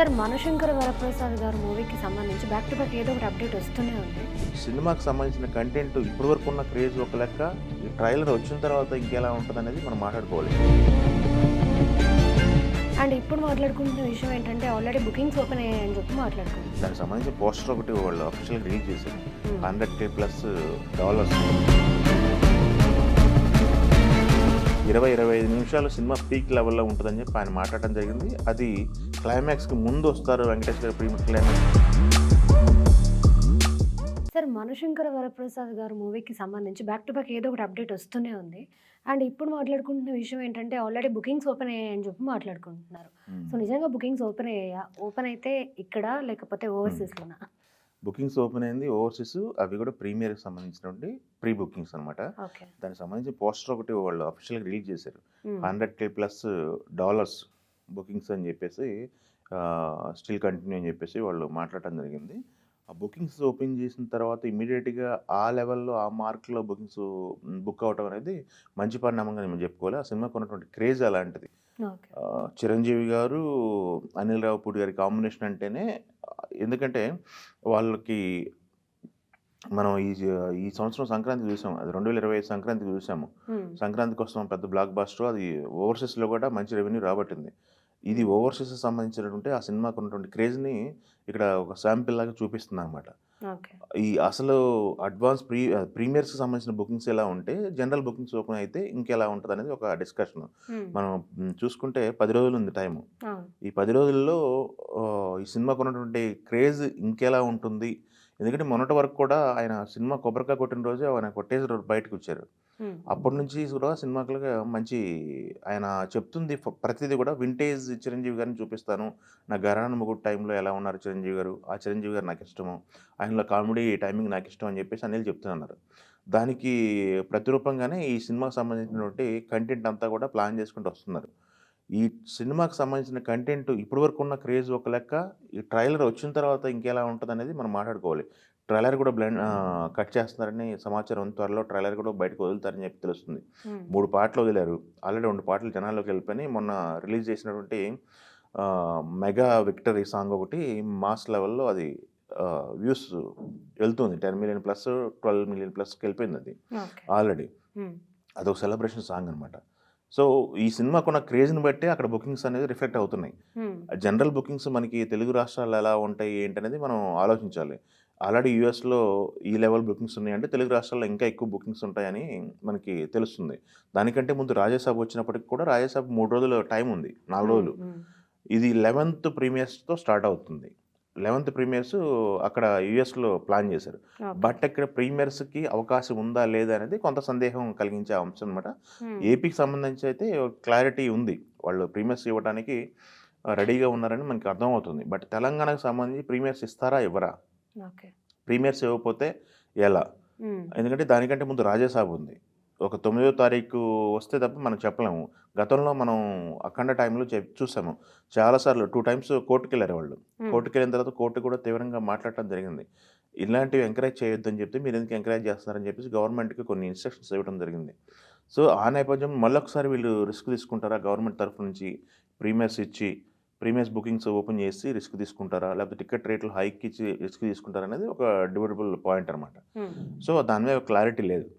Sir 'మనశంకర Varaprasad' గారి మూవీకి సంబంధించి బ్యాక్ టు బ్యాక్ ఏదో ఒకటి అప్డేట్ వస్తూనే ఉంది. సినిమాకి సంబంధించిన కంటెంట్ ఇప్పటివరకు ఉన్న క్రేజ్ ఒక లెక్క. ఈ ట్రైలర్ వచ్చిన తర్వాత ఇంకెలా ఉంటదనేది మనం మాట్లాడుకోవాలి. అండ్ ఇప్పుడు మాట్లాడుకుంటున్న విషయం ఏంటంటే ఆల్రెడీ బుకింగ్స్ ఓపెన్ అయ్యాయని చెప్పి మాట్లాడుకుంటున్నాం. దానికి సంబంధించిన పోస్టర్ ఒకటి వాళ్ళు అఫీషియల్‌గా రిలీజ్ చేశారు. హ్మ్. $100,000+. 25 నిమిషాలు సినిమా పీక్ లెవెల్‌లో ఉంటదని చెప్పి ఆయన మాట్లాడడం జరిగింది. అది క్లైమాక్స్‌కి ముందు వస్తారు వెంకటేష్ గారు క్లైమాక్స్. సార్ 'మనశంకర వరప్రసాద్' గారి మూవీకి సంబంధించి బ్యాక్ టు బ్యాక్ ఏదో ఒకటి అప్డేట్ వస్తూనే ఉంది. అండ్ ఇప్పుడు మాట్లాడుకుంటున్న విషయం ఏంటంటే ఆల్రెడీ బుకింగ్స్ ఓపెన్ అయ్యాయని చెప్పి మాట్లాడుకుంటున్నారు. సో నిజంగా బుకింగ్స్ ఓపెన్ అయ్యాయా? ఓపెన్ అయితే ఇక్కడ లేకపోతే ఓవర్సీస్‌లోనా? బుకింగ్స్ ఓపెన్ అయింది. ఓవర్సీస్ అవి కూడా ప్రీమియర్‌కి సంబంధించినటువంటి ప్రీ బుకింగ్స్ అనమాట. ఓకే. దానికి సంబంధించి పోస్టర్ ఒకటి వాళ్ళు అఫీషియల్‌గా రిలీజ్ చేశారు. హ్మ్. $100,000+ బుకింగ్స్ అని చెప్పేసి స్టిల్ కంటిన్యూ అని చెప్పేసి వాళ్ళు మాట్లాడటం జరిగింది. ఆ బుకింగ్స్ ఓపెన్ చేసిన తర్వాత ఇమ్మీడియట్‌గా ఆ లెవెల్‌లో ఆ మార్క్‌లో బుక్ అవ్వటం అనేది మంచి పరిణామంగా మనం చెప్పుకోవాలి. ఆ సినిమాకు ఉన్నటువంటి క్రేజ్ అలాంటిది. ఓకే. చిరంజీవి గారు, అనిల్ రావిపూడి గారి కాంబినేషన్ అంటేనే ఎందుకంటే వాళ్ళకి మనం ఈ సంవత్సరం సంక్రాంతి చూసాం. అది 2025 సంక్రాంతికి చూసాము. హ్మ్. సంక్రాంతి కోసం పెద్ద బ్లాక్ బస్టర్. అది ఓవర్సీస్‌లో కూడా మంచి రెవెన్యూ రాబట్టింది. ఇది ఓవర్సీస్‌కి సంబంధించినటువంటి ఆ సినిమాకు ఉన్నటువంటి క్రేజ్‌ని ఇక్కడ ఒక శాంపిల్ లాగా చూపిస్తుందనమాట. ఓకే. ఈ అసలు ప్రీమియర్స్‌కి సంబంధించిన బుకింగ్స్ ఎలా ఉంటే, జనరల్ బుకింగ్స్ ఓపెన్ అయితే ఇంకెలా ఉంటదనేది ఒక డిస్కషన్. హ్మ్. మనం చూసుకుంటే 10 రోజులుంది టైము. అవును. ఈ 10 రోజుల్లో ఈ సినిమాకు ఉన్నటువంటి క్రేజ్ ఇంకెలా ఉంటుంది? ఎందుకంటే మొన్నటి వరకు కూడా ఆయన సినిమా కొబ్బరికాయ కొట్టిన రోజే ఆయన కొట్టేసి బయటకొచ్చారు. హ్మ్. అప్పటి నుంచి కూడా సినిమాకులుగా మంచి ఆయన చెప్తుంది ప్రతీది కూడా వింటేజ్ చిరంజీవి గారిని చూపిస్తాను. నా 'ఘరానా మొగుడు' టైంలో ఎలా ఉన్నారు చిరంజీవి గారు, ఆ చిరంజీవి గారు నాకిష్టము. ఆయనలో కామెడీ టైమింగ్ నాకిష్టం అని చెప్పేసి అనిల్ చెప్తున్నారు. దానికి ప్రతిరూపంగానే ఈ సినిమాకి సంబంధించినటువంటి కంటెంట్ అంతా కూడా ప్లాన్ చేసుకుంటూ వస్తున్నారు. ఈ సినిమాకి సంబంధించిన కంటెంట్ ఇప్పటివరకు ఉన్న క్రేజ్ ఒక లెక్క. ఈ ట్రైలర్ వచ్చిన తర్వాత ఇంకెలా ఉంటదనేది మనం మాట్లాడుకోవాలి. ట్రైలర్ కూడా కట్ చేస్తున్నారని సమాచారం ఉంది. త్వరలో ట్రైలర్ కూడా బయటకు వదులుతారని చెప్పి తెలుస్తుంది. హ్మ్. 3 పాటలు వదిలారు. ఆల్రెడీ 2 పాటలు జనాల్లోకి వెళ్ళిపోయినాయి. మొన్న రిలీజ్ చేసినటువంటి 'మెగా విక్టరీ' సాంగ్ ఒకటి మాస్ లెవెల్‌లో అది వ్యూస్ వెళ్తుంది. 10,000,000+, 12,000,000+కి వెళ్ళిపోయిందది ఓకే. ఆల్రెడీ. హ్మ్. అదొక సెలబ్రేషన్ సాంగ్ అనమాట. సో, ఈ సినిమాకున్న క్రేజ్‌ని బట్టే అక్కడ బుకింగ్స్ అనేది రిఫ్లెక్ట్ అవుతున్నాయి. హ్మ్. జనరల్ బుకింగ్స్ మనకి తెలుగు రాష్ట్రాల్లో ఎలా ఉంటాయి ఏంటనేది మనం ఆలోచించాలి. ఆల్రెడీ యూఎస్‌లో ఈ లెవెల్ బుకింగ్స్ ఉన్నాయంటే తెలుగు రాష్ట్రాల్లో ఇంకా ఎక్కువ బుకింగ్స్ ఉంటాయని మనకి తెలుస్తుంది. దానికంటే ముందు 'రాజాసాబ్' వచ్చినప్పటికి కూడా 'రాజాసాబ్' 3 రోజులు టైం ఉంది. 4 హ్మ్. రోజులు. హ్మ్. ఇది 11థ్ ప్రీమియర్స్‌తో స్టార్ట్ అవుతుంది. 11థ్ ప్రీమియర్స్ అక్కడ యూఎస్‌లో ప్లాన్ చేశారు. ఓకే. బట్ ఇక్కడ ప్రీమియర్స్‌కి అవకాశం ఉందా? లేదా? అనేది కొంత సందేహం కలిగించే అంశం అనమాట. హ్మ్. ఏపీకి సంబంధించి అయితే క్లారిటీ ఉంది. వాళ్ళు ప్రీమియర్స్ ఇవ్వడానికి రెడీగా ఉన్నారని మనకి అర్థమవుతుంది. బట్ తెలంగాణకు సంబంధించి ప్రీమియర్స్ ఇస్తారా? ఇవ్వరా? ఓకే. ప్రీమియర్స్ ఇవ్వకపోతే ఎలా? హ్మ్. ఎందుకంటే దానికంటే ముందు 'రాజాసాబ్' ఉంది. ఒక 9వ తారీఖు వస్తే తప్ప మనం చెప్పలేము. గతంలో మనం 'అఖండ' టైంలో చూసాము. చాలా సార్లు 2 టైమ్స్ కోర్ట్‌కెళ్లారు వాళ్ళు. హ్మ్. కోర్ట్‌కెళ్ళిన తర్వాత కోర్ట్ కూడా తీవ్రంగా మాట్లాడటం జరిగింది. ఇలాంటివి ఎంకరేజ్ చేయొద్దని చెప్తే మీరెందుకు ఎంకరేజ్ చేస్తున్నారని చెప్పేసి గవర్నమెంట్‌కి కొన్ని ఇన్‌స్ట్రక్షన్స్ ఇవ్వడం జరిగింది. సో, ఆ నేపథ్యం మళ్ళొకసారి వీళ్ళు రిస్క్ తీసుకుంటారా గవర్నమెంట్ తరఫు నుంచి ప్రీమియర్స్ ఇచ్చి, ప్రీమియర్స్ బుకింగ్స్ ఓపెన్ చేసి రిస్క్ తీసుకుంటారా? లేకపోతే టికెట్ రేట్లు హైక్ ఇచ్చి రిస్క్ తీసుకుంటారా? అనేది ఒక డిబేటబుల్ పాయింట్ అనమాట. హ్మ్. సో, దాని మీద క్లారిటీ లేదు.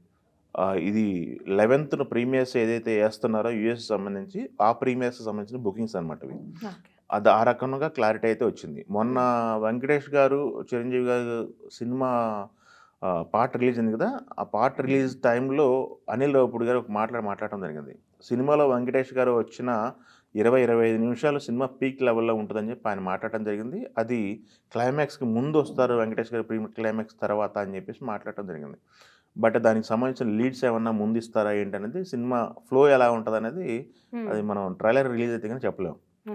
ఇది 11థ్ ప్రీమియర్స్ ఏదైతే ఏస్తున్నారో యూఎస్‌కి సంబంధించి, ఆ ప్రీమియర్స్‌కి సంబంధించిన బుకింగ్స్ అనమాట ఇవి. ఓకే. ఆ రకంగా క్లారిటీ అయితే వచ్చింది. మొన్న హ్మ్. వెంకటేష్ గారు, చిరంజీవి గారు సినిమా పాట రిలీజ్ అయింది కదా! ఆ పాట రిలీజ్ టైంలో అనిల్ రావిపూడి గారు ఒక మాట్లాడటం జరిగింది. సినిమాలో వెంకటేష్ గారు వచ్చిన 25 నిమిషాలు సినిమా పీక్ లెవెల్‌లో ఉంటదని చెప్పి ఆయన మాట్లాడటం జరిగింది. అది క్లైమాక్స్‌కి ముందు వస్తారు వెంకటేష్ గారు క్లైమాక్స్ తర్వాత అని చెప్పేసి మాట్లాడటం జరిగింది. బట్ దానికి సంబంధించిన లీడ్స్ ఏమన్నా ముందిస్తారా ఏంటనేది సినిమా ఫ్లో ఎలా ఉంటదనేది హ్మ్. అది మనం ట్రైలర్ రిలీజ్ అయితే గాని చెప్పలేం.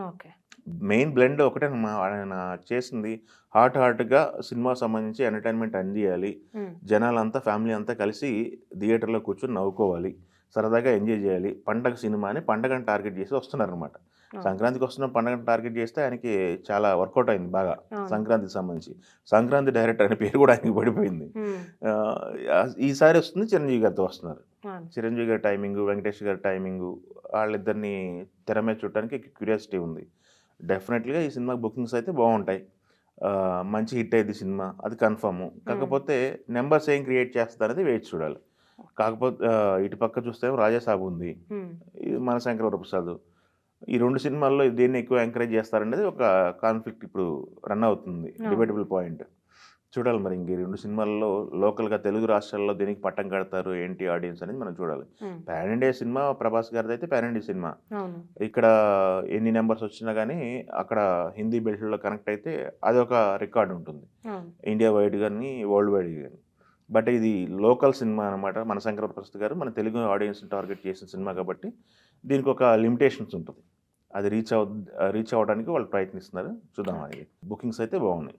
ఓకే. మెయిన్ బ్లెండ్ ఒకటే ఆయన చేసింది హార్ట్‌గా సినిమాకి సంబంధించి ఎంటర్‌టైన్‌మెంట్ అందియాలి. హ్మ్. జనాలంతా ఫ్యామిలీ అంతా కలిసి థియేటర్‌లో కూర్చొని నవ్వుకోవాలి. సరదాగా ఎంజాయ్ చేయాలి. పండగ సినిమా అని పండగను టార్గెట్ చేసి వస్తున్నారనమాట. అవును. సంక్రాంతికి వస్తున్న పండగను టార్గెట్ చేస్తే ఆయనకి చాలా వర్కౌట్ అయింది బాగా. అవును. సంక్రాంతికి సంబంధించి. సంక్రాంతి డైరెక్టర్ అనే పేరు కూడా ఆయనకి పడిపోయింది. హ్మ్. ఈసారి వస్తుంది చిరంజీవి గారితో వస్తున్నారు. అవును. చిరంజీవి గారి టైమింగు, వెంకటేష్ గారి టైమింగు వాళ్ళిద్దరిని తెర మీద చూడటానికి క్యూరియాసిటీ ఉంది. డెఫినెట్‌గా ఈ సినిమాకి బుకింగ్స్ అయితే బావుంటాయి. మంచి హిట్ అయ్యిద్ది సినిమా. అది కన్ఫర్ము. కాకపోతే నంబర్స్ ఏం క్రియేట్ చేస్తదనేది వేచి చూడాలి. కాకపోతే ఇటు పక్క చూస్తే 'రాజాసాబ్' ఉంది. హ్మ్. ఈ 'మనశంకర వరప్రసాద్.' ఈ 2 సినిమాల్లో దేన్ని ఎక్కువ ఎంకరేజ్ చేస్తారనేది ఒక కాన్ఫ్లిక్ట్ ఇప్పుడు రన్ అవుతుంది. అవును. Debatable point. చూడాలి మరి ఇంక ఈ 2 సినిమాల్లో లోకల్‌గా తెలుగు రాష్ట్రాల్లో దేనికి పట్టం కడతారు, ఏంటి ఆడియన్స్ అనేది మనం చూడాలి. హ్మ్. పాన్ ఇండియా సినిమా 'ప్రభాస్' గారిదైతే పాన్ ఇండియా సినిమా. అవును. ఇక్కడ ఎన్ని నంబర్స్ వచ్చినా గానీ అక్కడ హిందీ బెల్ట్‌లో కనెక్ట్ అయితే అదొక రికార్డ్ ఉంటుంది. అవును. ఇండియా వైడ్ గాని, వరల్డ్ వైడ్ గాని. బట్ ఇది లోకల్ సినిమా అనమాట. మన శంకర ప్రసాద్ గారు మన తెలుగు ఆడియన్స్‌ని టార్గెట్ చేసిన సినిమా కాబట్టి దీనికొక లిమిటేషన్స్ ఉంటది. అది రీచ్ అవ్వడానికి వాళ్ళు ప్రయత్నిస్తున్నారు. చూద్దాం ఓకే. అది. బుకింగ్స్ అయితే బాగున్నాయి.